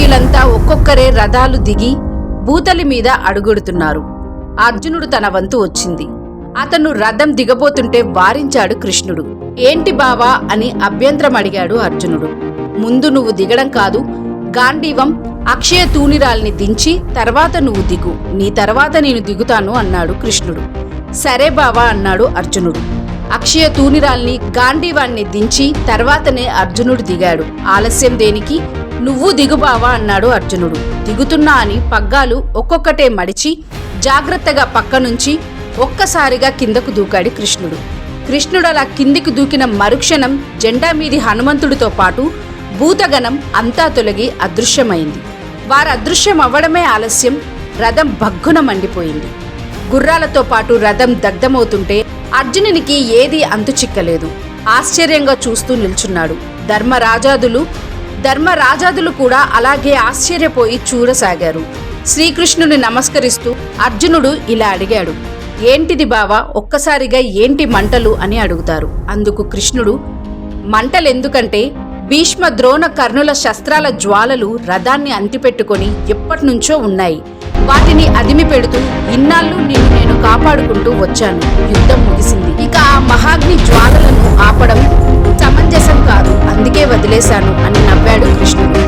వీళ్ళంతా ఒక్కొక్కరే రథాలు దిగి భూతలి మీద అడుగుడుతున్నారు. అర్జునుడు తన వంతు వచ్చింది. అతను రథం దిగబోతుంటే వారించాడు కృష్ణుడు. ఏంటి బావా అని అభ్యంతరం అడిగాడు అర్జునుడు. ముందు నువ్వు దిగడం కాదు, గాంధీవం అక్షయ తూణిరాల్ని దించి తర్వాత నువ్వు దిగు, నీ తర్వాత నేను దిగుతాను అన్నాడు కృష్ణుడు. సరే బావా అన్నాడు అర్జునుడు. అక్షయ తూణిరాల్ని గాంధీవాన్ని దించి తర్వాతనే అర్జునుడు దిగాడు. ఆలస్యం దేనికి, నువ్వు దిగుబావా అన్నాడు అర్జునుడు. దిగుతున్నా అని పగ్గాలు ఒక్కొక్కటే మడిచి జాగ్రత్తగా పక్క నుంచి ఒక్కసారిగా కిందకు దూకాడు కృష్ణుడు. కృష్ణుడు అలా కిందికి దూకిన మరుక్షణం జెండా మీది హనుమంతుడితో పాటు భూతగణం అంతా తొలగి అదృశ్యమైంది. వారు అదృశ్యం అవ్వడమే ఆలస్యం. రథం భగ్గున మండిపోయింది. గుర్రాలతో పాటు రథం దగ్ధమవుతుంటే అర్జునునికి ఏదీ అంతు చిక్కలేదు. ఆశ్చర్యంగా చూస్తూ నిల్చున్నాడు. ధర్మరాజాదులు కూడా అలాగే ఆశ్చర్యపోయి చూడసాగారు. శ్రీకృష్ణుని నమస్కరిస్తూ అర్జునుడు ఇలా అడిగాడు. ఏంటిది బావా, ఒక్కసారిగా ఏంటి మంటలు అని అడుగుతారు. అందుకు కృష్ణుడు, మంటలెందుకంటే భీష్మ ద్రోణ కర్ణుల శస్త్రాల జ్వాలలు రథాన్ని అంటిపెట్టుకొని ఎప్పటినుంచో ఉన్నాయి. వాటిని అదిమి పెడుతూ ఇన్నాళ్ళు నేను కాపాడుకుంటూ వచ్చాను. యుద్ధం ముగిసింది. ఇక ఆ మహాగ్ని జ్వాలలను ఆపడం సమంజసం కాదు, అందుకే వదిలేశాను అని నవ్వాడు కృష్ణుడు.